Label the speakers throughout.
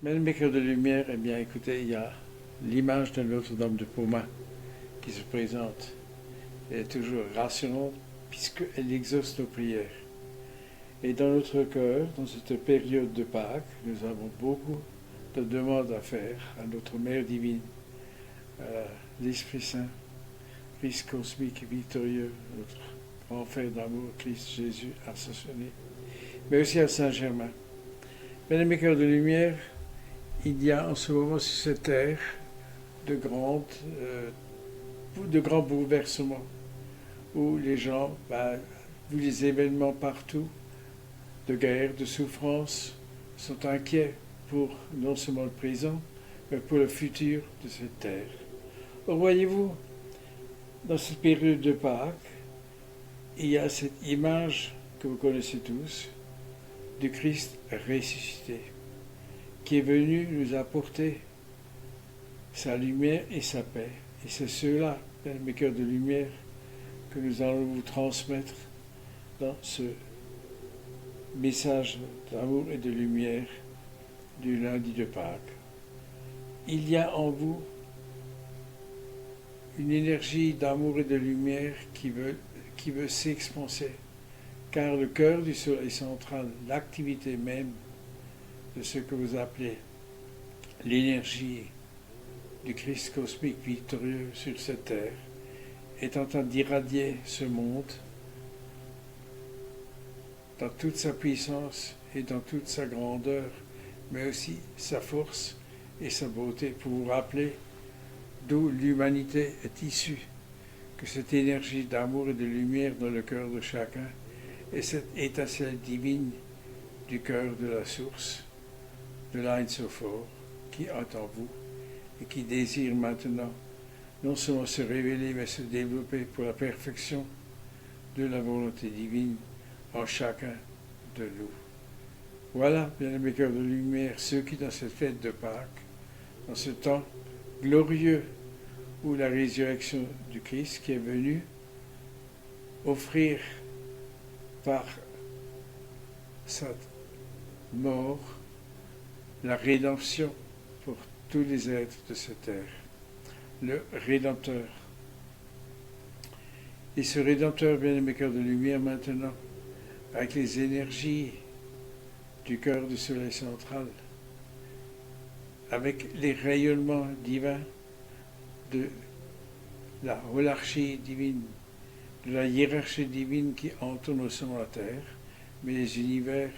Speaker 1: Mesdames mes cœurs de lumière, eh bien écoutez, il y a l'image de Notre-Dame de Pomain qui se présente. Elle est toujours rassurante puisqu'elle exauce nos prières. Et dans notre cœur, dans cette période de Pâques, nous avons beaucoup de demandes à faire à notre Mère divine, à l'Esprit Saint, Christ cosmique et victorieux, notre grand frère d'amour, Christ Jésus ascensionné, mais aussi à Saint-Germain. Mesdames mes cœurs de lumière, il y a en ce moment sur cette terre de grands bouleversements où les gens, vu les événements partout, de guerre, de souffrance, sont inquiets pour non seulement le présent, mais pour le futur de cette terre. Or, voyez-vous, dans cette période de Pâques, il y a cette image que vous connaissez tous du Christ ressuscité, qui est venu nous apporter sa lumière et sa paix. Et c'est ceux-là, mes cœurs de lumière, que nous allons vous transmettre dans ce message d'amour et de lumière du lundi de Pâques. Il y a en vous une énergie d'amour et de lumière qui veut s'expanser, car le cœur du soleil central, l'activité même de ce que vous appelez l'énergie du Christ cosmique victorieux sur cette terre, est en train d'irradier ce monde dans toute sa puissance et dans toute sa grandeur, mais aussi sa force et sa beauté, pour vous rappeler d'où l'humanité est issue, que cette énergie d'amour et de lumière dans le cœur de chacun est cette étincelle divine du cœur de la source, de l'Ain Sophor, qui est en vous et qui désire maintenant non seulement se révéler, mais se développer pour la perfection de la volonté divine en chacun de nous. Voilà, bien-aimés cœurs de lumière, ceux qui, dans cette fête de Pâques, dans ce temps glorieux où la résurrection du Christ qui est venu offrir par sa mort la rédemption pour tous les êtres de cette terre, le Rédempteur. Et ce Rédempteur, bien-aimés cœurs de lumière, maintenant, avec les énergies du cœur du soleil central, avec les rayonnements divins de la holarchie divine, de la hiérarchie divine qui entoure non seulement la terre, mais les univers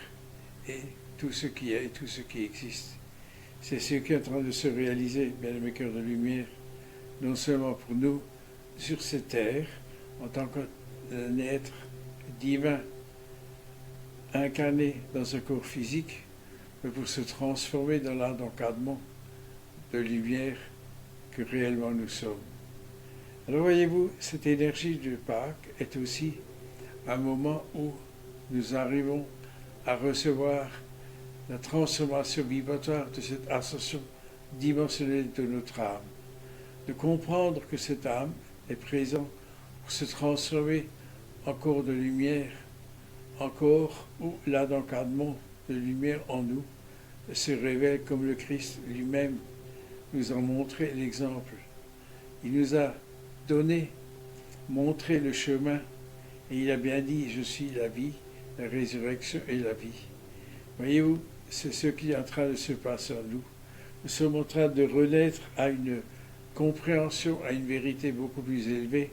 Speaker 1: et tout ce qui est et tout ce qui existe. C'est ce qui est en train de se réaliser, bien-aimés cœurs de lumière, non seulement pour nous sur cette terre, en tant qu'un être divin incarné dans un corps physique, mais pour se transformer dans l'art d'encadrement de lumière que réellement nous sommes. Alors voyez-vous, cette énergie de Pâques est aussi un moment où nous arrivons à recevoir la transformation vibratoire de cette ascension dimensionnelle de notre âme, de comprendre que cette âme est présente pour se transformer en corps de lumière, en corps où l'art d'encadrement de lumière en nous se révèle comme le Christ lui-même nous a montré l'exemple. Il nous a donné, montré le chemin, et il a bien dit, je suis la vie, la résurrection et la vie. Voyez-vous, c'est ce qui est en train de se passer en nous. Nous sommes en train de renaître à une compréhension, à une vérité beaucoup plus élevée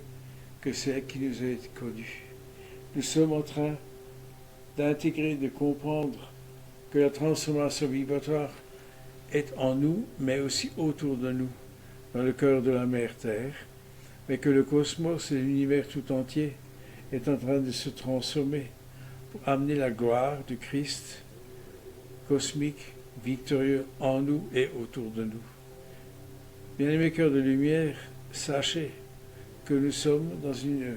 Speaker 1: que celle qui nous a été connue. Nous sommes en train d'intégrer, de comprendre que la transformation vibratoire est en nous, mais aussi autour de nous, dans le cœur de la mère Terre, mais que le cosmos et l'univers tout entier est en train de se transformer pour amener la gloire du Christ cosmique, victorieux en nous et autour de nous. Bien-aimés cœurs de lumière, sachez que nous sommes dans une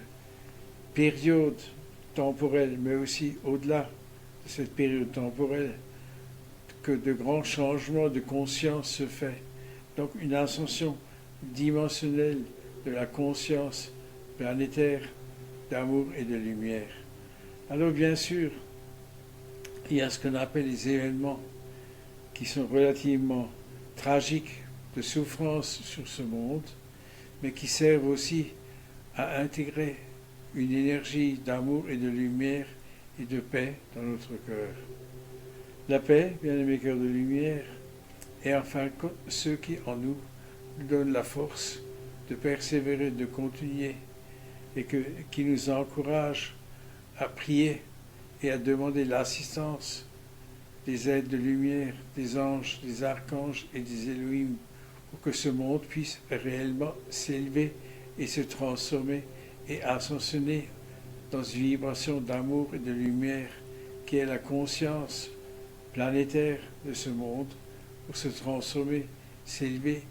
Speaker 1: période temporelle, mais aussi au-delà de cette période temporelle, que de grands changements de conscience se font. Donc une ascension dimensionnelle de la conscience planétaire d'amour et de lumière. Alors bien sûr, il y a ce qu'on appelle les événements qui sont relativement tragiques, de souffrance sur ce monde, mais qui servent aussi à intégrer une énergie d'amour et de lumière et de paix dans notre cœur. La paix, bien-aimés cœurs de lumière, est enfin ce qui en nous donne la force de persévérer, de continuer et qui nous encourage à prier et à demander l'assistance des aides de lumière, des anges, des archanges et des Elohim pour que ce monde puisse réellement s'élever et se transformer et ascensionner dans une vibration d'amour et de lumière qui est la conscience planétaire de ce monde pour se transformer, s'élever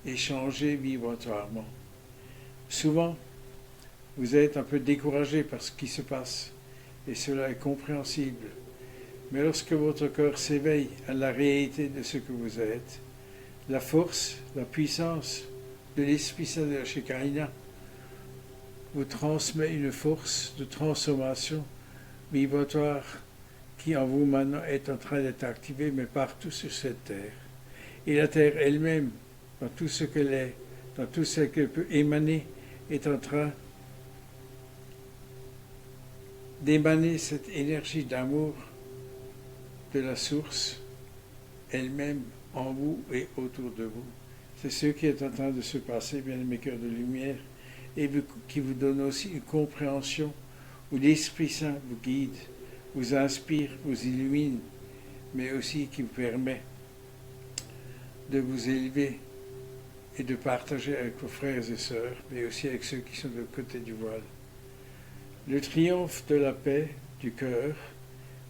Speaker 1: et changer vibratoirement. Souvent, vous êtes un peu découragé par ce qui se passe et cela est compréhensible. Mais lorsque votre cœur s'éveille à la réalité de ce que vous êtes, la force, la puissance de l'Esprit Saint de la Shekinah vous transmet une force de transformation vibratoire qui en vous maintenant est en train d'être activée, mais partout sur cette terre. Et la terre elle-même, dans tout ce qu'elle est, dans tout ce qu'elle peut émaner, est en train d'émaner cette énergie d'amour de la source elle-même en vous et autour de vous. C'est ce qui est en train de se passer, bien-aimés cœurs de lumière, et qui vous donne aussi une compréhension où l'Esprit Saint vous guide, vous inspire, vous illumine, mais aussi qui vous permet de vous élever et de partager avec vos frères et sœurs, mais aussi avec ceux qui sont de l'autre côté du voile. Le triomphe de la paix du cœur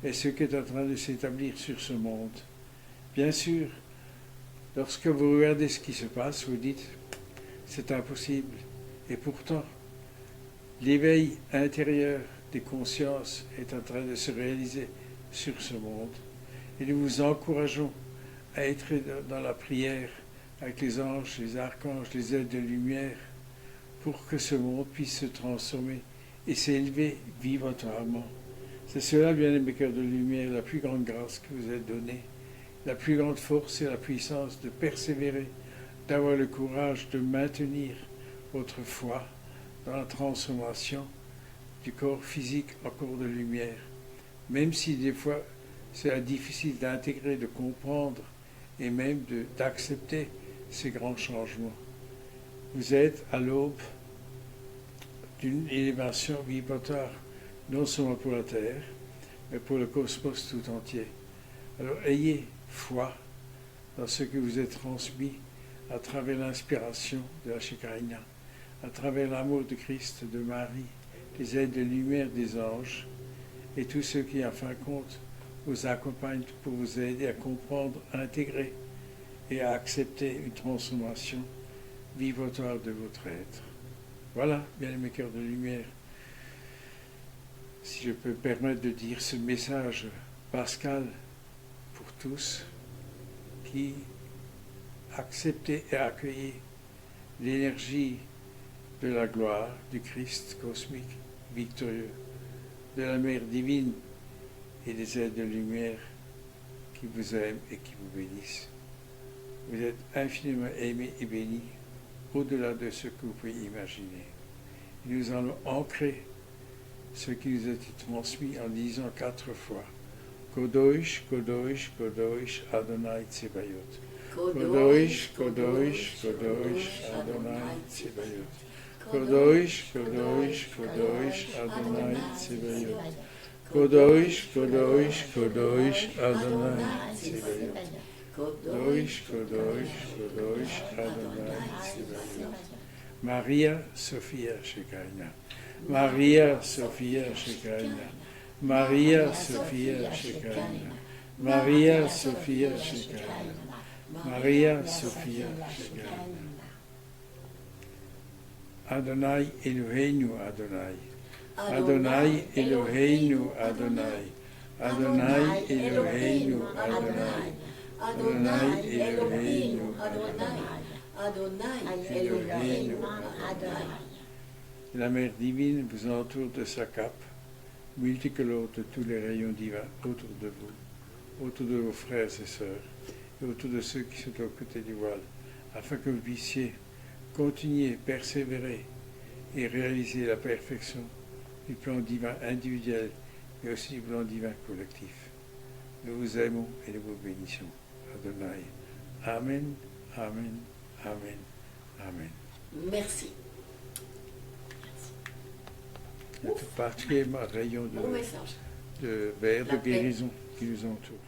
Speaker 1: est ce qui est en train de s'établir sur ce monde. Bien sûr, lorsque vous regardez ce qui se passe, vous dites « c'est impossible ». Et pourtant, l'éveil intérieur des consciences est en train de se réaliser sur ce monde. Et nous vous encourageons à être dans la prière avec les anges, les archanges, les aides de lumière, pour que ce monde puisse se transformer et s'élever vibratoirement. C'est cela, bien-aimés cœurs de lumière, la plus grande grâce que vous êtes donnée, la plus grande force et la puissance de persévérer, d'avoir le courage de maintenir votre foi dans la transformation du corps physique en corps de lumière, même si des fois c'est difficile d'intégrer, de comprendre et même d'accepter ces grands changements. Vous êtes à l'aube d'une élévation vibratoire, non seulement pour la Terre, mais pour le cosmos tout entier. Alors ayez foi dans ce que vous êtes transmis à travers l'inspiration de la Shekinah, à travers l'amour de Christ, de Marie, les aides de lumière des anges, et tous ceux qui, en fin de compte, vous accompagnent pour vous aider à comprendre, à intégrer et à accepter une transformation vibratoire de votre être. Voilà, bien-aimés cœurs de lumière, si je peux me permettre de dire ce message pascal pour tous, qui acceptez et accueillez l'énergie de la gloire du Christ cosmique victorieux, de la Mère divine et des aides de lumière qui vous aiment et qui vous bénissent. Vous êtes infiniment aimés et bénis au-delà de ce que vous pouvez imaginer. Et nous allons ancrer ce qui nous a été transmis en disant 4 fois Kodosh, Kodosh, Kodosh, Adonai Tsebayot. Kodosh, Kodosh, Kodosh, Adonai Tsebayot. Kodosh, Kodosh, Kodosh, Adonai Tsebayot. Kodosh, Kodosh, Kodosh, Adonai Tsebayot. Kodosh, Kodosh, Kodosh, Adonai Tsebayot. Maria Sophia Shekinah. Maria Sophia Shekinah. Maria Sophia Shekinah. Maria Sophia Shekinah. Maria Sophia Shekinah. Adonai Eloheinu Adonai. Adonai Eloheinu Adonai. Adonai Eloheinu Adonai. Adonai Eloheinu Adonai. Adonai Eloheinu Adonai. La Mère divine vous entoure de sa cape, multicolore de tous les rayons divins autour de vous, autour de vos frères et sœurs, et autour de ceux qui sont aux côtés du voile, afin que vous puissiez continuer, persévérer et réaliser la perfection du plan divin individuel et aussi du plan divin collectif. Nous vous aimons et nous vous bénissons. Adonai. Amen, Amen, Amen, Amen.
Speaker 2: Merci.
Speaker 1: Il y a tout particulièrement un rayon
Speaker 2: Bon message.
Speaker 1: de verre
Speaker 2: La
Speaker 1: de
Speaker 2: paix.
Speaker 1: guérison qui nous entoure.